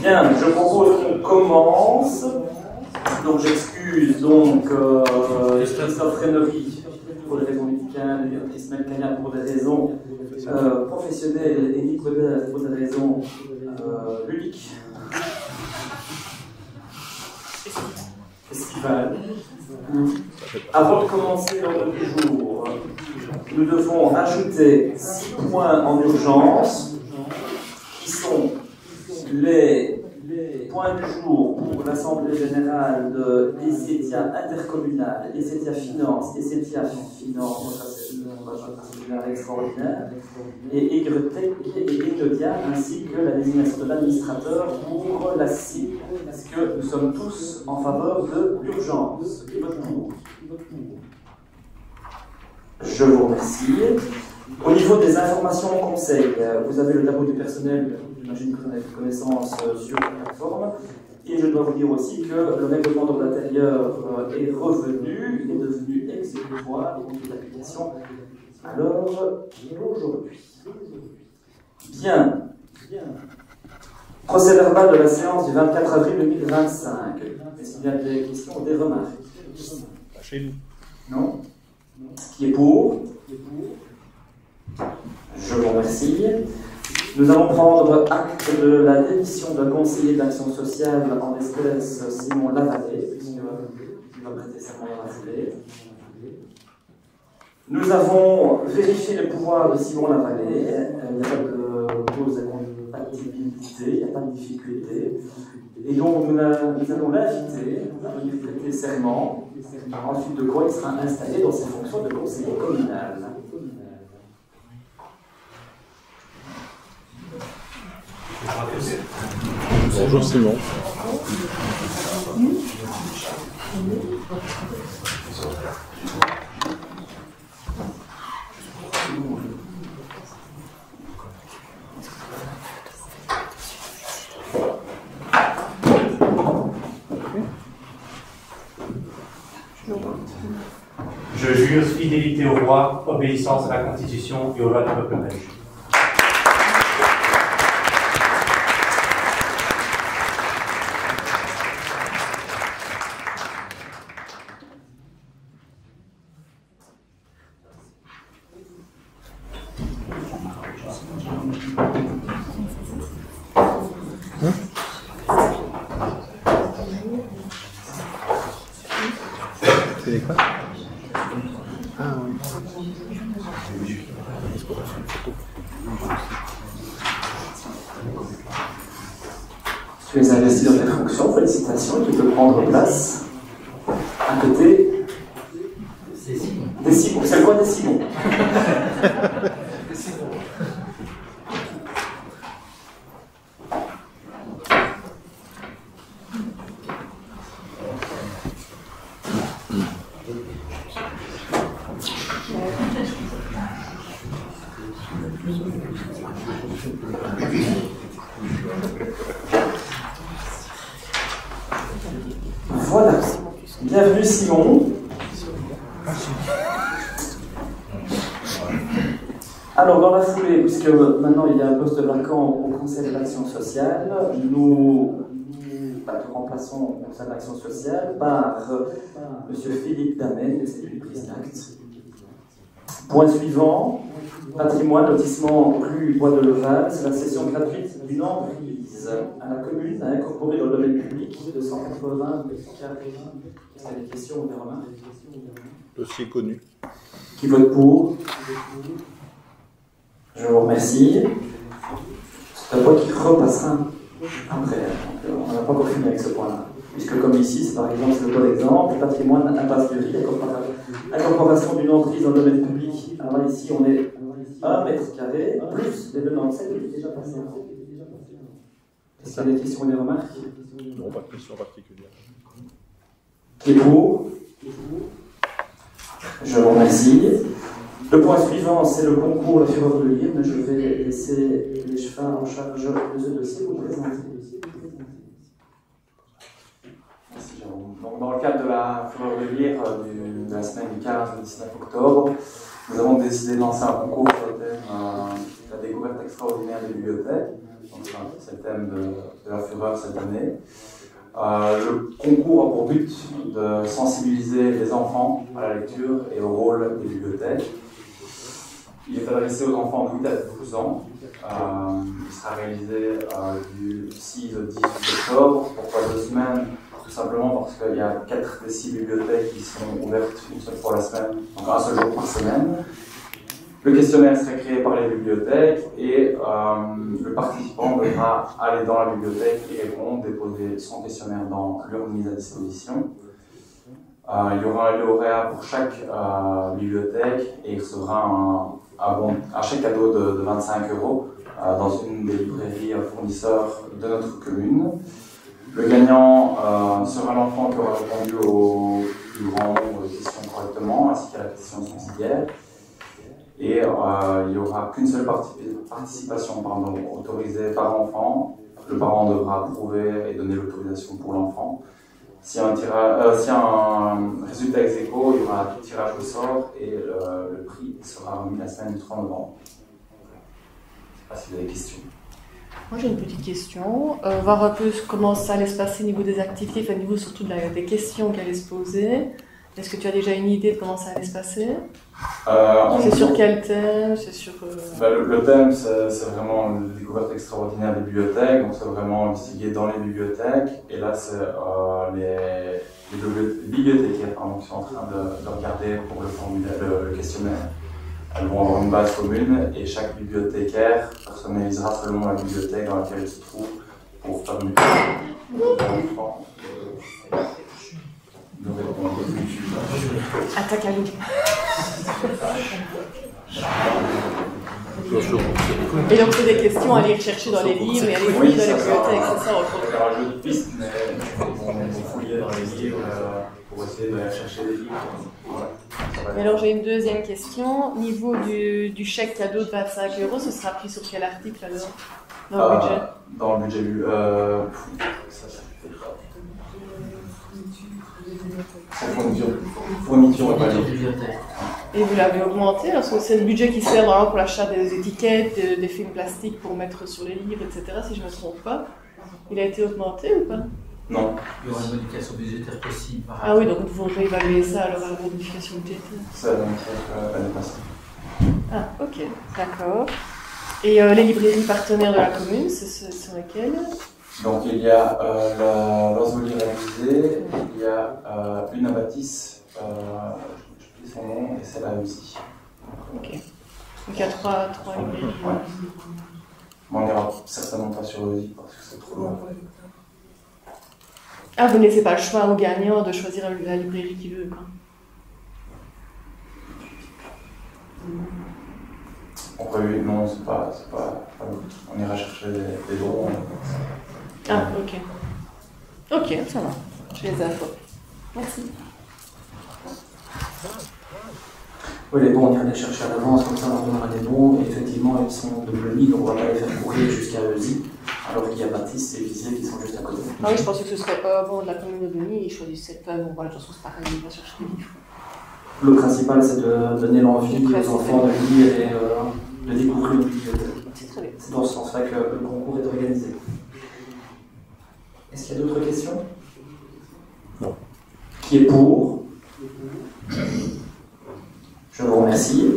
Bien, je propose qu'on commence. Donc j'excuse Christophe Rennery pour des raisons médicales, et Ismaël Kaya pour des raisons professionnelles et Nicolas pour des raisons ludiques. Estivales. Avant de commencer l'ordre du jour, nous devons rajouter 6 points en urgence qui sont les points du jour pour l'Assemblée Générale de l'ESETIA intercommunale, l'ESETIA Finance, l'ESETIA Finance, ça c'est un extraordinaire, et EGRETEC et EGNODIA, ainsi que la désignation de l'administrateur pour la CIP, parce que nous sommes tous en faveur de l'urgence. Qui vote pour? Je vous remercie. Au niveau des informations au conseil, vous avez le tableau du personnel, j'imagine que vous en avez connaissance sur la plateforme. Et je dois vous dire aussi que le règlement de l'intérieur est revenu, il est devenu exécutoire, et donc l'application alors aujourd'hui. Bien. Procès verbal de la séance du 24 avril 2025. Est-ce qu'il y a des questions ou des remarques? Chez nous. Non? Qui est pour? Je vous remercie. Nous allons prendre acte de la démission d'un conseiller d'action sociale, en espèce Simon Lavallée, puisqu'il va prêter serment dans la foulée. Nous avons vérifié les pouvoirs de Simon Lavallée. Il n'y a pas de cause d'incompatibilité, il n'y a pas de difficulté. Et donc nous allons l'inviter à venir prêter serment, ensuite de quoi il sera installé dans ses fonctions de conseiller communal. Bonjour Simon. Je jure fidélité au roi, obéissance à la Constitution et aux lois du peuple belge. C'est quoi? Ah oui. Tu es investi dans tes fonctions, félicitations, tu peux prendre place à côté des Simons. C'est quoi des Simons? Voilà. Bienvenue Simon. Alors dans la foulée, puisque maintenant il y a un poste vacant au Conseil de l'action sociale, nous te remplaçons au Conseil de l'action sociale par M. Philippe Damen, et c'est lui prise d'acte. Point suivant, patrimoine, lotissement rue Bois de Leval, c'est la cession gratuite d'une emprise à la commune à incorporer dans le domaine public de 180 carrés. Est-ce qu'il y a des questions ou des remarques? Dossier connu. Qui vote pour? Je vous remercie. C'est un vote qui repassera après. Donc, on n'a pas encore fini avec ce point-là. Puisque comme ici, c'est par exemple, c'est le bon exemple, patrimoine, impasse du riz, incorporation d'une emprise dans le domaine public. Alors là, ici, on est 1 mètre carré, plus les 97 qui est déjà passé. Est-ce qu'il y a des questions ou des remarques? Non, pas de question particulière. Qui est pour? Je vous remercie. Le point suivant, c'est le concours La Fureur de Lire, mais je vais laisser les chevaux en charge de ce dossier vous présenter. Merci Jérôme. Donc, dans le cadre de la Fureur de Lire de la semaine du 15 au 19 octobre, nous avons décidé de lancer un concours sur le thème la découverte extraordinaire des bibliothèques. Donc, thème de la fureur cette année. Le concours a pour but de sensibiliser les enfants à la lecture et au rôle des bibliothèques. Il est adressé aux enfants de 8 à 12 ans. Il sera réalisé du 6 au 18 octobre. Pourquoi 2 semaines? Tout simplement parce qu'il y a 4 des 6 bibliothèques qui sont ouvertes une seule fois la semaine, donc un seul jour par semaine. Le questionnaire serait créé par les bibliothèques et le participant devra aller dans la bibliothèque et répondre, déposer son questionnaire dans l'urne mise à disposition. Il y aura un lauréat pour chaque bibliothèque et il recevra un chèque cadeau de 25 € dans une des librairies fournisseurs de notre commune. Le gagnant sera l'enfant qui aura répondu au plus grand nombre de questions correctement, ainsi qu'à la question subsidiaire. Et il n'y aura qu'une seule participation autorisée par enfant. Le parent devra approuver et donner l'autorisation pour l'enfant. Si un résultat ex aequo, il y aura un tirage au sort et le prix sera remis la semaine du 3 novembre. Je ne sais pas si vous avez des questions. Moi j'ai une petite question, voir un peu comment ça allait se passer au niveau des activités, enfin, au niveau surtout des questions qui allaient se poser. Est-ce que tu as déjà une idée de comment ça allait se passer? C'est sur quel thème? C'est sur, le thème, c'est vraiment la découverte extraordinaire des bibliothèques, donc c'est vraiment investiguer dans les bibliothèques, et là c'est les bibliothécaires qui sont en train de regarder pour le questionnaire. Elles vont avoir une base commune et chaque bibliothécaire personnalisera selon la bibliothèque dans laquelle il se trouve pour faire une attaque à l'eau. Et donc c'est des questions à aller chercher dans les livres et à les fouiller dans les bibliothèques, c'est ça? On va faire un jeu de piste, mais on va fouiller dans les livres pour essayer de chercher des livres. Et alors j'ai une deuxième question. Au niveau du chèque cadeau de 25 €, ce sera pris sur quel article alors? Dans le budget? Dans le budget, fourniture et panier. Et vous l'avez augmenté, parce que c'est le budget qui sert vraiment pour l'achat des étiquettes, des films plastiques pour mettre sur les livres, etc., si je ne me trompe pas. Il a été augmenté ou pas? Non. Il y aura une modification budgétaire possible. Ah oui, donc il faut réévaluer ça alors à la modification budgétaire. C'est la même chose l'année passée. Ah, ok, d'accord. Et les librairies partenaires de la commune, ce sont lesquelles? Donc il y a l'Osmolier réalisé, il y a une abatisse, je ne sais plus son nom, et c'est la aussi. Ok. Donc il y a trois librairies. Ouais. Mais on n'ira certainement pas sur Eusie parce que c'est trop loin. Ah, vous ne laissez pas le choix au gagnant de choisir la librairie qu'il veut, quoi. Non, c'est pas on ira chercher des dons. Ah, ok. Ok, ça va. J'ai les infos. Merci. Oui, les bons, on ira les chercher à l'avance, comme ça on leur donnera des bons. Et effectivement, ils sont de Blony, donc on ne va pas les faire courir jusqu'à Eusie, alors qu'il y a Baptiste et Visier qui sont juste à côté. Ah oui, je pensais que ce serait pas bon de la commune de Blony, ils choisissaient pas. Bon, voilà, de toute façon, c'est pareil, ils vont chercher des livres. Le principal, c'est de donner l'envie aux enfants de lire et de découvrir une bibliothèque. C'est très bien. C'est dans ce sens-là que le concours est organisé. Est-ce qu'il y a d'autres questions? Non. Qui est pour? Je vous remercie.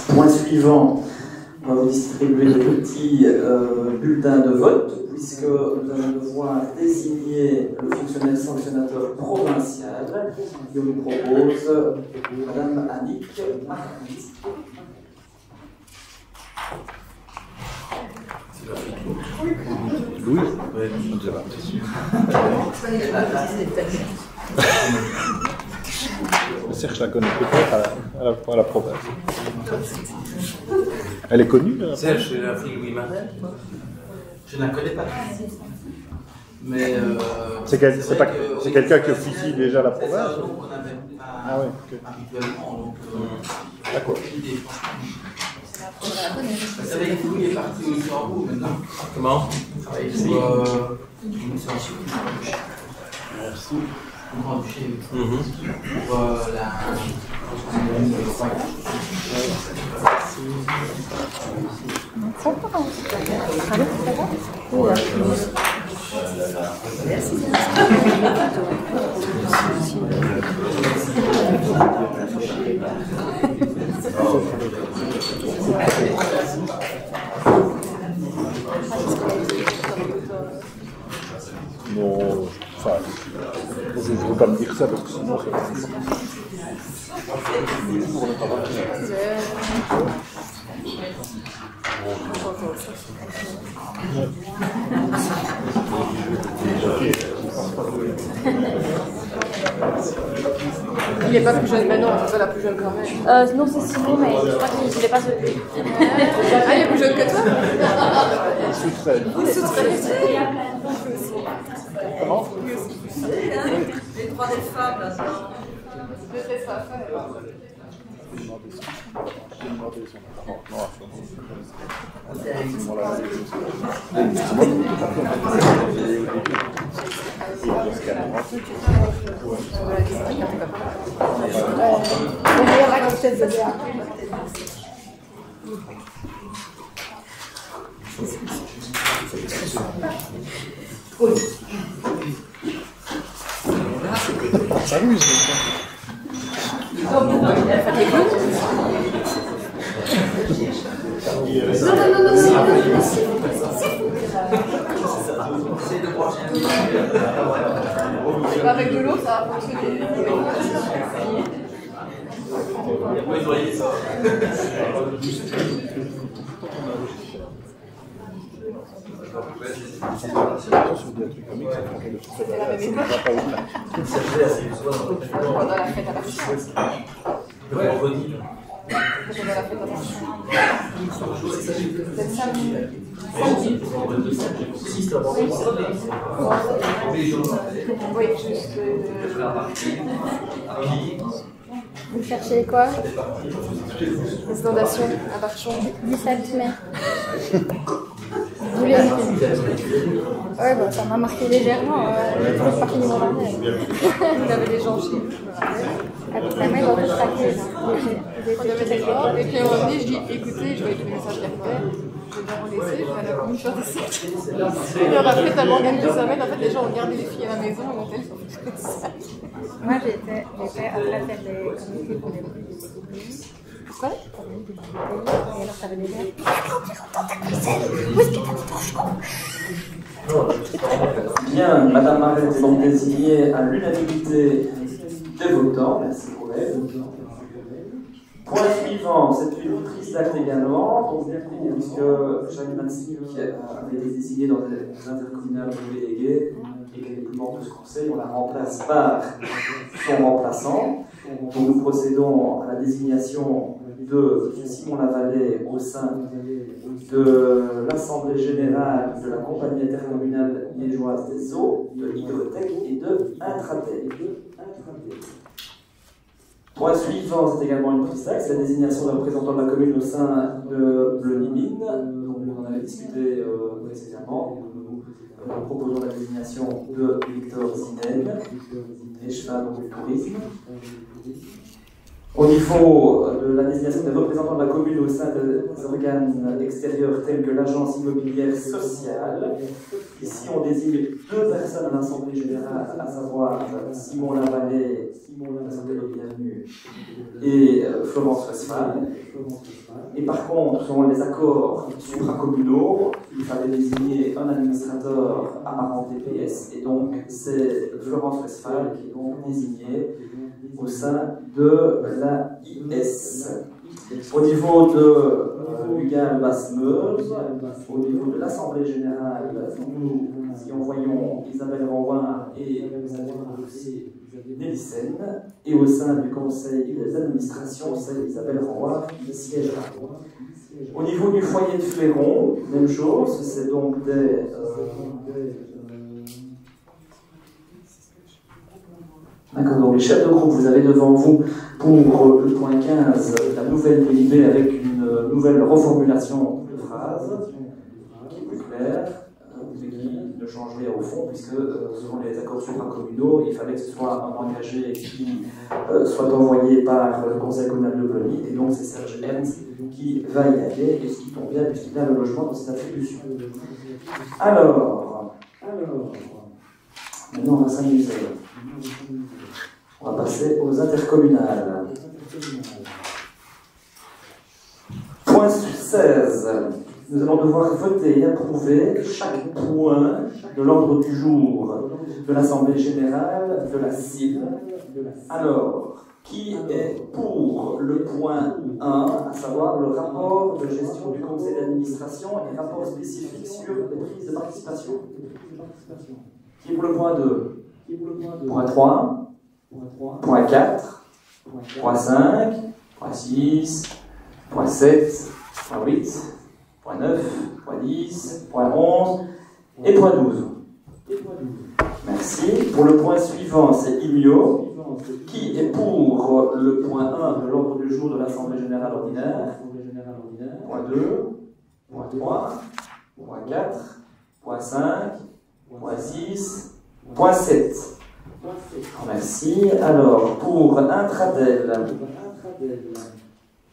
Point suivant, on va vous distribuer des petits bulletins de vote, puisque nous allons devoir désigner le fonctionnaire sanctionnateur provincial. Je vous propose Madame Annick Marquis. Louis? Oui, je Serge la connaît peut-être à la province. Elle est connue là? Serge, c'est la fille Louis Marel. Je ne la connais pas. Mais c'est quelqu'un qui officie déjà à la province? C'est un nom qu'on n'avait pas ah ouais, habituellement. Donc, d'accord. idée, vous savez que Louis est parti au Luxembourg maintenant. Comment? Il travaille pour Merci. Grand-Duché. Pour la... Non, enfin, je ne veux pas me dire ça parce que sinon c'est pas Il n'est pas plus jeune, mais non, c'est pas la plus jeune quand même. Non, c'est Simon, mais je crois qu'il n'est pas sauté. Ah, il est plus jeune que toi? sous-trait. Comment? Les droits des femmes, là, ça. S'amuse. Avec de l'eau, ça va fonctionner. Sur des trucs comiques, ça prend le succès. C'était la même époque. Ça va pas au-delà. Pendant la fête à la Chine. Pendant la fête à la Chine. C'est samedi. Oui, juste. Vous cherchez quoi? Les inondations à Barchon. 17 mai. Vous voulez? Ouais, bah, ça m'a marqué légèrement. Je ne pas fini mon année. Vous avez des gens chez vous. La main va tout craquer. On avait des gens, et puis à un moment donné, je dis écoutez, je vais écrire un message derrière. Je vais bien relaisser, je vais aller à la commune faire des sites. Et on a fait tellement organisé sa semaine, en fait, les gens ont gardé les filles à la maison, et on était comme ça. Moi, j'étais après faire des comités pour les pays. Pourquoi? Et alors, ça veut dire où est-ce que t'as Bien, Madame Marlette est donc désignée à l'unanimité des votants. Merci pour elle. Point suivant, c'est une prise d'acte également, donc puisque Jeanne Mansik avait été désignée dans les intercommunales de délégués et qu'elle n'est plus membre de ce conseil, on la remplace par son remplaçant. Donc nous procédons à la désignation de Simon Lavallée au sein de l'Assemblée Générale de la Compagnie intercommunale liégeoise des eaux, de l'Hydrotech et de Intratec. Point suivant, c'est également une prise d'acte, c'est la désignation d'un représentant de la commune au sein de l'UNIMIN. Donc on en avait discuté précédemment. Nous proposons la désignation de Victor Zinen, échevin du tourisme. Au niveau de la désignation des représentants de la commune au sein des organes extérieurs tels que l'agence immobilière sociale, ici on désigne deux personnes à l'Assemblée générale, à savoir Simon Lavallée, bienvenue, et Florence Westphal. Et par contre, selon les accords supracommunaux, il fallait désigner un administrateur amarant TPS, et donc c'est Florence Westphal qui est donc désignée au sein de la IS. Au niveau de l'UGAL Basse-Meuse, au niveau de l'Assemblée Générale, nous y envoyons Isabelle Renouard et Nélissen, et au sein du Conseil des administrations, c'est Isabelle Renouard qui siégera. Au niveau du foyer de Fléron, même chose, c'est donc des d'accord, donc les chefs de groupe, vous avez devant vous pour le point 15 la nouvelle délibée avec une nouvelle reformulation de phrase qui est plus claire, mais qui ne change change rien au fond, puisque selon les accords supracommunaux, il fallait que ce soit un engagé qui soit envoyé par le conseil communal de Boni, et donc c'est Serge Ernst qui va y aller, et ce qui tombe bien, puisqu'il a le logement dans cette attribution. Alors, maintenant on va s'amuser. On va passer aux intercommunales. Point 16. Nous allons devoir voter et approuver chaque point de l'ordre du jour de l'Assemblée générale de la CIL. Alors, qui est pour le point 1, à savoir le rapport de gestion du conseil d'administration et rapport spécifique sur les prises de participation? Qui est pour le point 2? Point 3, point 4, point 5, point 6, point 7, point 8, point 9, point 10, point 11 et point 12. Merci. Pour le point suivant, c'est IMIO. Qui est pour le point 1 de l'ordre du jour de l'Assemblée générale ordinaire? Point 2, point 3, point 4, point 5, point 6, point 7. Merci. Alors, pour Intradel,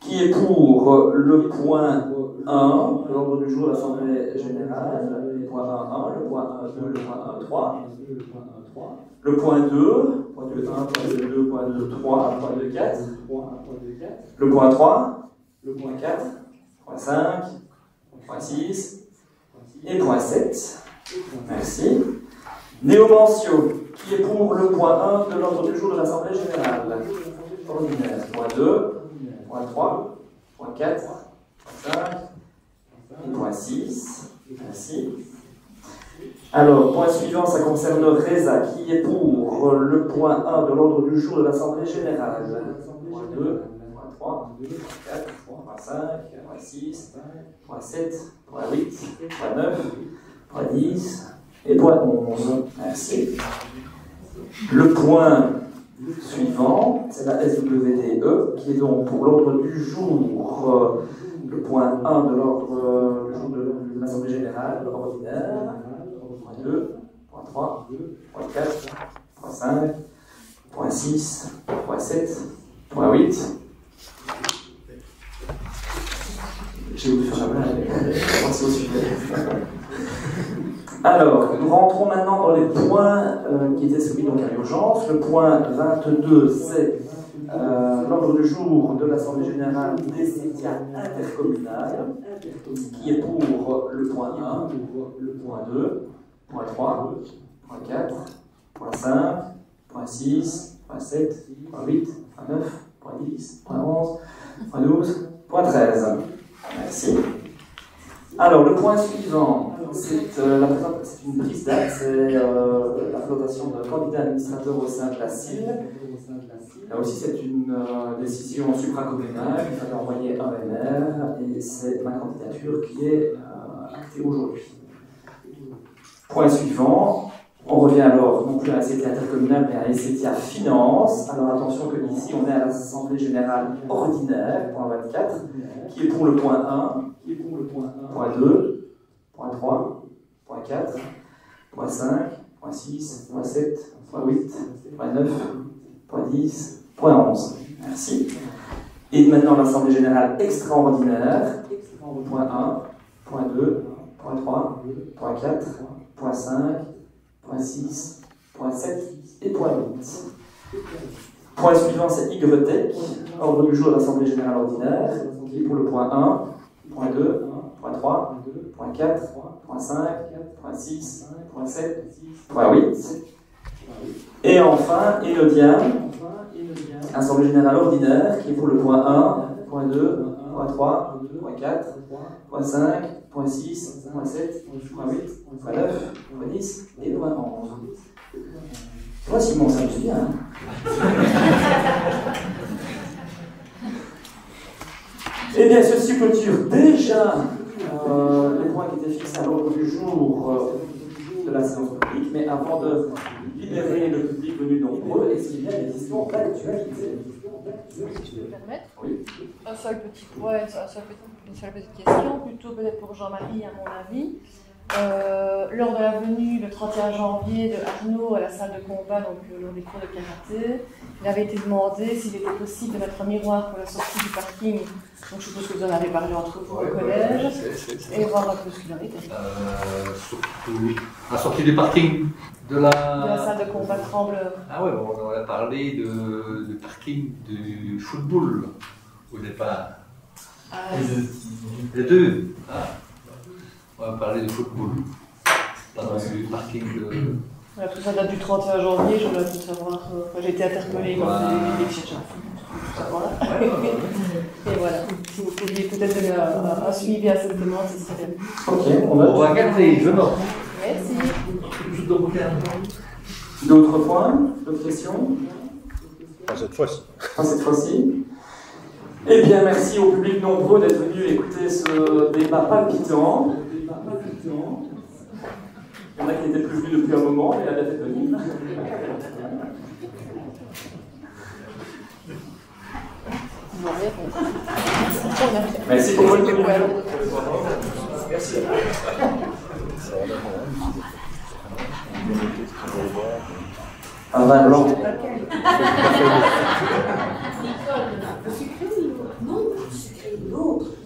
qui est pour le point 1 de l'ordre du jour de l'Assemblée générale, le point 1, le point 1, 2, le point 1, 3. Le point 2, point 2, 1, point 2, 2, point 2, 3, point 2, 4. Le point 3, le point 4, point 5, point 6 et point 7. Merci. Néomentio, qui est pour le point 1 de l'ordre du jour de l'Assemblée générale ordinaire. Point 2, point 3, point 4, point 5 et point 6. Merci. Alors, point suivant, ça concerne Reza, qui est pour le point 1 de l'ordre du jour de l'Assemblée générale. Point 2, point 3, point 4, point 5, point 6, point 7, point 8, point 9, point 10 et point 11. Merci. Le point suivant, c'est la SWDE, qui est donc pour l'ordre du jour, le point 1 de l'ordre du jour de l'Assemblée générale ordinaire. Point 2, point 3, point 4, point 5, point 6, point 7, point 8. J'ai voulu faire la blague, pensez au sujet. Alors, nous rentrons maintenant dans les points qui étaient soumis donc à l'urgence. Le point 22, c'est l'ordre du jour de l'Assemblée générale des CETIA intercommunales, qui est pour le point 1, le point 2, point 3, point 4, point 5, point 6, point 7, point 8, point 9, point 10, point 11, point 12, point 13. Merci. Alors, le point suivant, c'est une prise d'acte, c'est la présentation d'un candidat administrateur au sein de la CIL. Là aussi, c'est une décision supracommunale, il fallait envoyer un MR, et c'est ma candidature qui est actée aujourd'hui. Point suivant, on revient alors non plus à la CETIA intercommunale, mais à la CETIA finance. Alors attention que ici, on est à l'Assemblée générale ordinaire, point 24, qui est pour le point 1, point 2, point 3, point 4, point 5, point 6, point 7, point 8, point 9, point 10, point 11. Merci. Et maintenant l'Assemblée générale extraordinaire, point 1, point 2, point 3, point 4, point 5, point 6, point 7 et point 8. Point suivant, c'est YTEC, ordre du jour de l'Assemblée générale ordinaire, qui est pour le point 1, point 2, point 3, point 4, point 5, point 6, point 7, point 8. Et enfin, Enodiam, Assemblée générale ordinaire, qui est pour le point 1, point 2, point 3, point 4, point 5, point 6, point 7, point 8, point 9, point 10 et point 11. Toi, Simon, ça me suit, hein? Eh bien, ceci clôture déjà les points qui étaient fixés à l'ordre du jour de la séance publique, mais avant de libérer le public venu nombreux, est-ce qu'il y a des questions d'actualité? Si je peux me permettre, oui. Un seul petit point, une seule petite question, plutôt peut-être pour Jean-Marie à mon avis. lors de la venue le 31 janvier de Arnaud à la salle de combat, donc lors des cours de karaté, il avait été demandé s'il était possible de mettre un miroir pour la sortie du parking. Donc je suppose que vous en avez parlé entre vous au collège. Et voir un peu ce qu'il en était. Surtout la sortie du parking de la salle de combat Trembleur. Ah ouais, on a parlé de parking du football au départ. Les deux. Ah. On va parler de football. Pas du parking de... Voilà, tout ça date du 31 janvier, je voulais tout savoir. J'ai été interpellée quand j'ai dit que j'étais Et voilà, si vous pouviez peut-être donner un suivi à cette demande, ce serait bien. Ok, on va regarder, je note. Merci. D'autres points? D'autres questions? Pas cette fois-ci. Pas cette fois-ci. Eh bien, merci au public nombreux d'être venu écouter ce débat palpitant. Il y en a qui n'étaient plus venus depuis un moment, mais la date est venue. Merci pour votre témoignage. Merci. Un vin blanc. Non, l'autre.